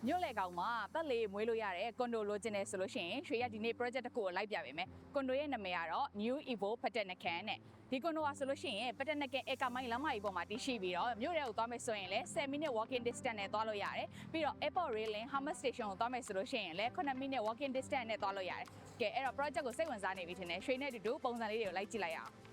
မြို့လေကောင်မှာတက်လေမွေးလို့ရတယ်ကွန်ဒိုလိုချင်တယ်ဆိုလို့ရှိရင်ရွှေရဒီနေ့ project တစ်ခုကိုလိုက်ပြပေးမယ်ကွန်ဒိုရဲ့နာမည်ကတော့ New Evo ဖက်တက်နခန်းနဲ့ဒီကွန်ဒိုကဆိုလို့ရှိရင်ဖက်တက်နခန်းအေကာမိုင်းလမ်းမကြီးပေါ်မှာတည်ရှိပြီးတော့မြို့ထဲကိုသွားမယ်ဆိုရင်လည်း10 minute walking distance နဲ့သွားလို့ရတယ်ပြီးတော့ Airport Railing Hammer Station ကိုသွားမယ်ဆိုလို့ရှိရင်လည်း9 minute walking distance နဲ့သွားလို့ရတယ်ကဲအဲ့တော့ project ကိုစိတ်ဝင်စားနေပြီထင်တယ်ရွှေနဲ့တူတူပုံစံလေးတွေကိုလိုက်ကြည့်လိုက်ရအောင်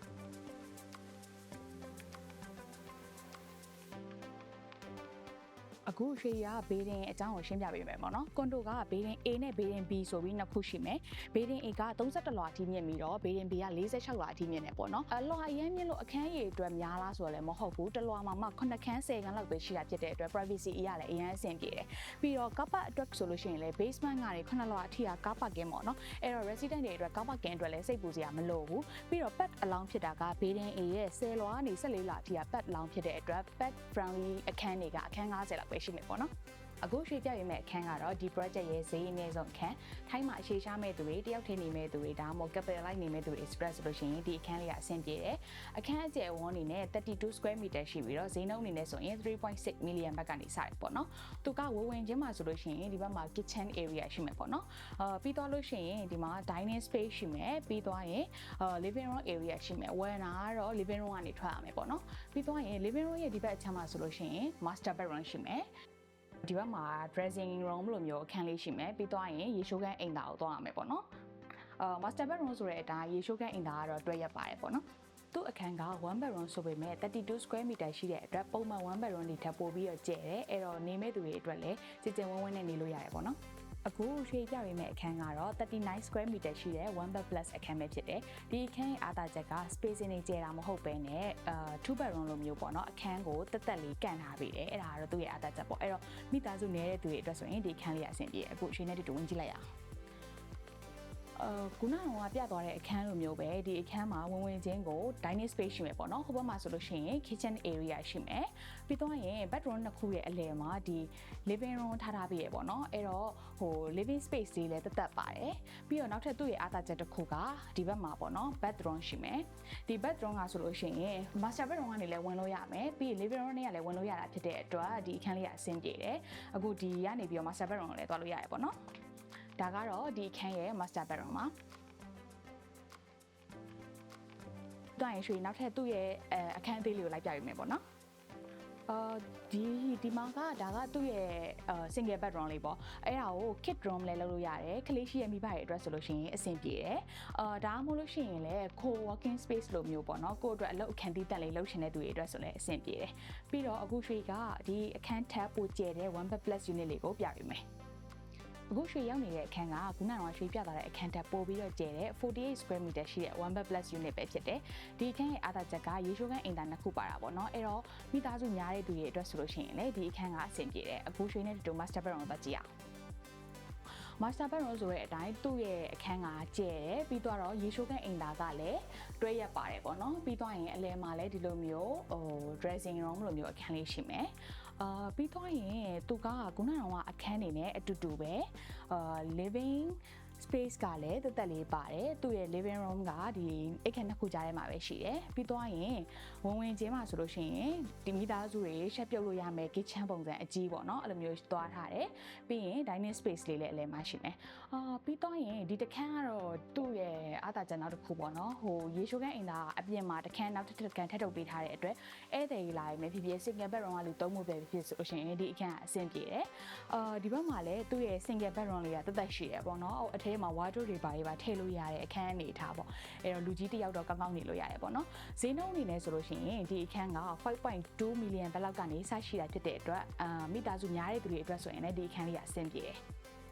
အခုရွှေရဘေးရင်အကြောင်းကိုရှင်းပြပေးမယ်ပေါ့နော်ကွန်ဒိုကဘေးရင် A နဲ့ဘေးရင် B ဆိုပြီးနှစ်ခုရှိမယ်ဘေးရင် A က31လွှာအထိမြင့်ပြီးတော့ဘေးရင် B က46လွှာအထိမြင့်နေပေါ့နော်လွှာအရင်မြင့်လို့အခန်းကြီးအတွက်များလားဆိုတော့လည်းမဟုတ်ဘူးတစ်လွှာမှာမှ9ခန်း10ခန်းလောက်ပဲရှိတာဖြစ်တဲ့အတွက် privacy အရာလည်းအရင်အဆင်ပြေတယ်ပြီးတော့ car park အတွက်ဆိုလို့ရှိရင်လည်း basement ကနေ9လွှာအထိက car parking ပေါ့နော်အဲ့တော့ resident တွေအတွက် car parking အတွက်လည်းစိတ်ပူစရာမလိုဘူးပြီးတော့ pet allowance ဖြစ်တာကဘေးရင် A ရဲ့10လွှာကနေ14လွှာအထိက pet allowance ဖြစ်တဲ့အတွက် pet friendly အခန်းတွေကအခန်း90လောက်ပဲရှိမယ်ပေါ့နော်အခုရွှေပြရမယ့်အခန်းကတော့ဒီ project ရဲ့ဈေးအနည်းဆုံးအခန်းထိုင်းမှာအခြေချမဲ့သူတွေတယောက်ထည့်နေမဲ့သူတွေဒါမှမဟုတ် capitalize နေမဲ့သူတွေ express ဆိုလို့ရှိရင်ဒီအခန်းလေးကအဆင်ပြေတယ်အခန်းအကျယ်ဝန်းအနေနဲ့32 square meter ရှိပြီးတော့ဈေးနှုန်းအနေနဲ့ဆိုရင်3.6 million ဘတ်ကနေစတယ်ပေါ့နော်သူကဝင်ချင်းမှာဆိုလို့ရှိရင်ဒီဘက်မှာ kitchen area ရှိမယ်ပေါ့နော်ပြီးသွားလို့ရှိရင်ဒီမှာ dining space ရှိမယ်ပြီးသွားရင်living room area ရှိမယ်ဝယ်နာကတော့ living room ကနေထွက်ရမယ်ပေါ့နော်ပြီးသွားရင် living room ရဲ့ဒီဘက်အချမ်းမှာဆိုလို့ရှိရင် master bedroom ရှိမယ်ဒီဘက်မှာ dressing room လိုမျိုးအခန်းလေးရှိမယ်ပြီးသွားရင်ရေချိုးခန်းအိမ်သာကိုသွားရမယ်ပေါ့နော်master bedroom ဆိုတဲ့အတိုင်းရေချိုးခန်းအိမ်သာကတော့တွဲရပါတယ်ပေါ့နော်သူ့အခန်းက1 bedroom ဆိုပေမဲ့32 square meter ရှိတဲ့အတွက်ပုံမှန်1 bedroom တွေထပ်ပိုပြီးတော့ကျယ်တယ်အဲ့တော့နေမဲ့သူတွေအတွက်လည်းကြည်ကြင်ဝန်းဝန်းနဲ့နေလို့ရတယ်ပေါ့နော်အခုရွှေပြပေးမယ့်အခန်းကတော့39 square meter ရှိတဲ့1 bed plus အခန်းပဲဖြစ်တယ်ဒီအခန်းရဲ့အားသာချက်က space နေကျယ်တာမဟုတ်ဘဲနဲ့2 bedroom လိုမျိုးပေါ့နော်အခန်းကိုတက်တက်လေးကန်ထားပေးတယ်အဲ့ဒါကတော့သူ့ရဲ့အားသာချက်ပေါ့အဲ့တော့မိသားစုနေတဲ့သူတွေအတွက်ဆိုရင်ဒီအခန်းလေးအဆင်ပြေအခုရွှေနဲ့တူတူဝင်ကြည့်လိုက်ရအောင်ခုနကပြသွားတဲ့အခန်းလိုမျိုးပဲဒီအခန်းမှာဝင်ချင်းကို dining space ရှိမယ်ပေါ့နော်ဟိုဘက်မှာဆိုလို့ရှိရင် kitchen area ရှိမယ်ပြီးတော့ရင် bedroom နှစ်ခုရဲ့အလယ်မှာဒီ living room ထားပေးရပေါ့နော်အဲ့တော့living space လေးလည်းတက်ပါတယ်ပြီးတော့နောက်ထပ်သူ့ရဲ့အားသာချက်တစ်ခုကဒီဘက်မှာပေါ့နော် bedroom ရှိမယ်ဒီ bedroom ကဆိုလို့ရှိရင် master bedroom ကနေလည်းဝင်လို့ရမယ်ပြီး living room နဲ့လည်းဝင်လို့ရတာဖြစ်တဲ့အတွက်ဒီအခန်းလေးကအဆင်ပြေတယ်အခုဒီကနေပြီးတော့ master bedroom ကိုလည်းသွားလို့ရတယ်ပေါ့နော်ဒါကတော့ဒီအခန်းရဲ့ master bedroom မှာတွိုင်းရွှေနောက်ထပ်သူ့ရဲ့အခန်းအသေးလေးကိုလိုက်ပြပေးမယ်ပေါ့နော်ဒီမှာကဒါကသူ့ရဲ့single bedroom လေးပေါ့အဲ့ဒါကို kid room လည်းလုပ်လို့ရတယ်ကလေးရှိရဲ့မိဘရဲ့အတွက်ဆိုလို့ရှိရင်အဆင်ပြေတယ်ဒါမှမဟုတ်လို့ရှိရင်လည်း co-working space လိုမျိုးပေါ့နော်ကိုယ့်အတွက်အလုပ်အခန်းသီးသန့်လေးလုပ်ချင်တဲ့သူတွေအတွက်ဆိုလည်းအဆင်ပြေတယ်ပြီးတော့အခုရွှေကဒီအခန်းထပ်ပိုကျယ်တဲ့1 bed plus unit လေးကိုပြပေးမယ်အခုရွှေရောက်နေတဲ့အခန်းကခုနကရွှေပြသွားတဲ့အခန်းထပ်ပိုပြီးတော့ကျယ်တဲ့48 square meter ရှိတဲ့1 bed plus unit ပဲဖြစ်တယ်ဒီအခန်းရဲ့အားသာချက်ကရေချိုးခန်းအိမ်သာနှစ်ခုပါတာပေါ့နော်အဲ့တော့မိသားစုများတဲ့သူတွေအတွက်ဆိုလို့ရှိရင်လည်းဒီအခန်းကအဆင်ပြေတယ်အခုရွှေနဲ့တူ master bedroom ကိုသွားကြည့်အောင်master bedroom ဆိုတဲ့အတိုင်းသူ့ရဲ့အခန်းကကျယ်တယ်ပြီးတော့ရေချိုးခန်းအိမ်သာကလည်းတွဲရပါတယ်ပေါ့နော်ပြီးတော့ရင်အလယ်မှာလည်းဒီလိုမျိုးdressing room လိုမျိုးအခန်းလေးရှိမယ်ပြီးတော့ရင်သူကခုနကအခန်းနေနဲ့အတူတူပဲ living space ကလည်းတက်တက်လေးပါတယ်သူ့ရဲ့ living room ကဒီအိတ်ခန်းနှစ်ခုကြားထဲမှာပဲရှိတယ်ပြီးတော့ရင်ဝင်ချင်းမှာဆိုလို့ရှိရင်ဒီမိသားစုတွေရှက်ပြုတ်လို့ရမယ် kitchen ပုံစံအကြီးပေါ့နော်အဲ့လိုမျိုးသွားထားတယ်ပြီးရင် dining space လေးလည်းအလယ်မှာရှိမယ်ပြီးတော့ရင်ဒီတခန်းကတော့သူ့ရဲ့အားသာချက်နောက်တစ်ခုပေါ့နော်ရေချိုးခန်းအိမ်သာအပြင်မှာတခန်းနောက်တစ်ခန်းထပ်ထုတ်ပေးထားတဲ့အတွက်ဧည့်သည်လာရင်ပဲဖြစ်ဖြစ် single bedroom ကလူသုံးဖို့ပဲဖြစ်ဆိုလို့ရှိရင်ဒီအခန်းကအဆင်ပြေတယ်ဒီဘက်မှာလည်းသူ့ရဲ့ single bedroom လေးကတက်တက်ရှိတယ်ပေါ့နော်အထဲမှာ wardrobe တွေပါရေးပါထည့်လို့ရတဲ့အခန်းအနေထားပေါ့အဲ့တော့လူကြီးတစ်ယောက်တော့ကောင်းကောင်းနေလို့ရတယ်ပေါ့နော်ဈေးနှုန်းအနေနဲ့ဆိုလို့ရှိရင်ဒီအခန်းက 5.2 million ဘတ်လောက်ကနေစရှိတာဖြစ်တဲ့အတွက်မိသားစုများတဲ့သူတွေအတွက်ဆိုရင်လည်းဒီအခန်းလေးကအဆင်ပြေတယ်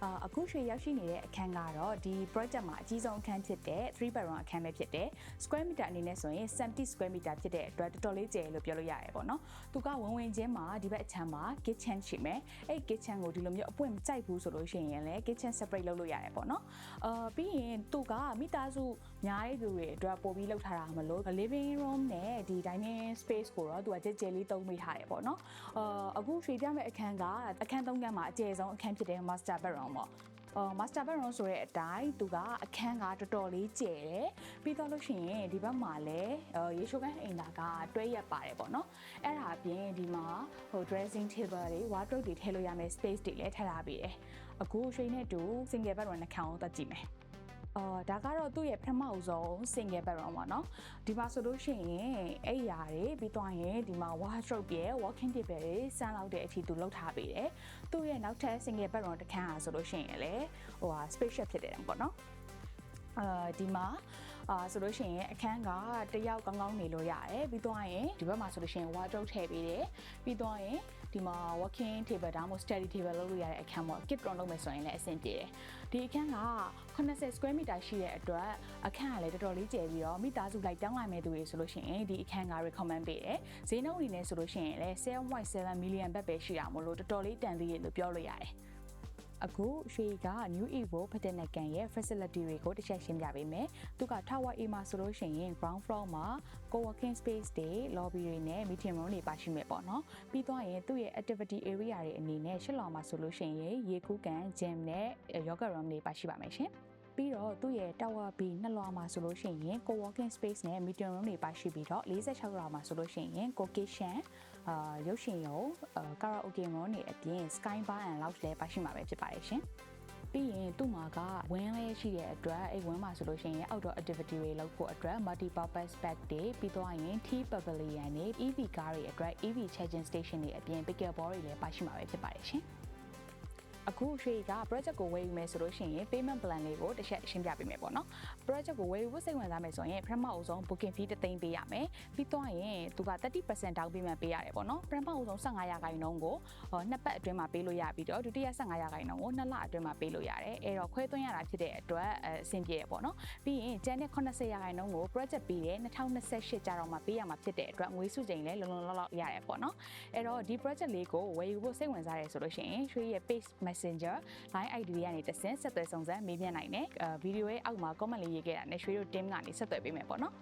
အခုရွှေရောက်ရှိနေတဲ့အခန်းကတော့ဒီ project မှာအကြီးဆုံးအခန်းဖြစ်တဲ့3 bedroom အခန်းပဲဖြစ်တယ် square meter အနေနဲ့ဆိုရင်70 square meter ဖြစ်တဲ့အတွက်တော်တော်လေးကျယ်လို့ပြောလို့ရတယ်ပေါ့နော်သူကဝင်ချင်းမှာဒီဘက်အချမ်းမှာ kitchen ရှိမယ်အဲ့ kitchen ကိုဒီလိုမျိုးအပွင့်မကြိုက်ဘူးဆိုလို့ရှိရင်လည်း kitchen separate လုပ်လို့ရတယ်ပေါ့နော်ပြီးရင်သူကမိသားစုများတဲ့သူတွေအတွက်ပို့ပြီးလုပ်ထားတာမလို့ living room နဲ့ဒီ dining space ကိုတော့သူကကျယ်လေးသုံးမိထားတယ်ပေါ့နော်အခုရွှေပြမဲ့အခန်းကအခန်း3ခန်းမှာအကျယ်ဆုံးအခန်းဖြစ်တဲ့ master bedroom ပေါ့ master bedroom ဆိုတဲ့အတိုင်းသူကအခန်းကတော်တော်လေးကျယ်တယ်ပြီးတော့လို့ရှိရင်ဒီဘက်မှာလည်းရေချိုးခန်းအိမ်သာကတွဲရက်ပါတယ်ပေါ့နော်အဲ့ဒါအပြင်ဒီမှာdressing table တွေ wardrobe တွေထည့်လို့ရမယ့် space တွေလည်းထည့်ထားပေးတယ်အခုရွှေနဲ့တူ single bedroom နှခမ်းကိုတက်ကြည့်မယ်ဒါကတော့သူ့ရဲ့ပထမဦးဆုံး single bedroom ပေါ့နော်ဒီမှာဆိုလို့ရှိရင်အိပ်ရာတွေပြီးသွားရင်ဒီမှာ wardrobe ရဲ့ walking table တွေစမ်းလောက်တဲ့အထိသူလုပ်ထားပေးတယ်သူ့ရဲ့နောက်ထပ် single bedroom တစ်ခန်းဆိုလို့ရှိရင်လည်းspacious ဖြစ်တယ်ပေါ့နော်ဒီမှာဆိုလို့ရှိရင်အခန်းကတယောက်ကောင်းကောင်းနေလို့ရတယ်ပြီးသွားရင်ဒီဘက်မှာဆိုလို့ရှိရင် wardrobe ထည့်ပေးတယ်ပြီးသွားရင်ဒီမှာ working table ဒါမှမဟုတ် study table လုပ်လို့ရတဲ့အခန်းပေါ့ kit room လုပ်မယ်ဆိုရင်လည်းအဆင်ပြေတယ်ဒီအခန်းက80 square meter ရှိတဲ့အတွက်အခန်းကလည်းတော်တော်လေးကျယ်ပြီးတော့မိသားစုလိုက်တောင်းလိုက်မဲ့သူတွေဆိုလို့ရှိရင်ဒီအခန်းက recommend ပေးတယ်ဈေးနှုန်းအနေနဲ့ဆိုလို့ရှိရင်လည်း 7.7 million ဘတ်ပဲရှိတာမို့လို့တော်တော်လေးတန်သေးတယ်လို့ပြောလို့ရတယ်အခုရွှေက New Evo ဖက်တဲ့ကန်ရဲ့ facility တွေကိုတစ်ချက်ရှင်းပြပေးမယ်။သူက Tower A မှာဆိုလို့ရှိရင် ground floor မှာ co-working space တွေ lobby တွေနဲ့ meeting room တွေပါရှိမယ်ပေါ့နော်။ပြီးသွားရင်သူ့ရဲ့ activity area တွေအနေနဲ့ရှစ်လောင်မှာဆိုလို့ရှိရင်ရေကူးကန် gym နဲ့ yoga room တွေပါရှိပါမယ်ရှင်။ပြီးတော့သူ့ရဲ့ Tower B နှစ်လွှာမှာဆိုလို့ရှိရင် co-working space နဲ့ meeting room တွေပါရှိပြီးတော့46လွှာမှာဆိုလို့ရှိရင် co-kitchen ရုပ်ရှင်ရုံkaraoke room တွေအပြင် sky bar and lounge လည်းပါရှိမှာပဲဖြစ်ပါတယ်ရှင်ပြီးရင်သူ့မှာကဝင်းလေးရှိတဲ့အတွက်အဲ့ဝင်းမှာဆိုလို့ရှိရင် outdoor activity တွေလုပ်ဖို့အတွက် multi purpose bag တွေပြီးသွားရင် tea pavilion တွေ EV ကားတွေအတွက် EV charging station တွေအပြင် pickleball တွေလည်းပါရှိမှာပဲဖြစ်ပါတယ်ရှင်အခုရွှေက project ကိုဝယ်ယူမယ်ဆိုလို့ရှိရင် payment plan လေးကိုတစ်ချက်ရှင်းပြပေးမယ်ပေါ့နော် project ကိုဝယ်ယူဖို့စိတ်ဝင်စားမယ်ဆိုရင်ပထမအဆုံး booking fee 3သိန်းပေးရမယ်ပြီးတော့ရင်သူက 30% down payment ပေးရတယ်ပေါ့နော်ပထမအဆုံး15%ကိုနှစ်ပတ်အတွင်းမှာပေးလို့ရပြီးတော့ဒုတိယ15%ကို2လအတွင်းမှာပေးလို့ရတယ်အဲ့တော့ခွဲသွင်းရတာဖြစ်တဲ့အတွက်အဆင်ပြေရပေါ့နော်ပြီးရင်ကျန်တဲ့80%ကို project ပေးတယ်2028ကျတော့မှပေးရမှာဖြစ်တဲ့အတွက်ငွေစုချိန်လည်းလုံလုံလောက်လောက်ရတယ်ပေါ့နော်အဲ့တော့ဒီ project လေးကိုဝယ်ယူဖို့စိတ်ဝင်စားတယ်ဆိုလို့ရှိရင်ရွှေရဲ့ page messenger line ID ကနေတဆင့်ဆက်သွယ်စုံစမ်းမေးမြန်းနိုင်တယ်ဗီဒီယိုရဲ့အောက်မှာ comment လေးရေးခဲ့တာနဲ့ရွှေတို့ team ကနေဆက်သွယ်ပေးမယ်ပေါ့နော်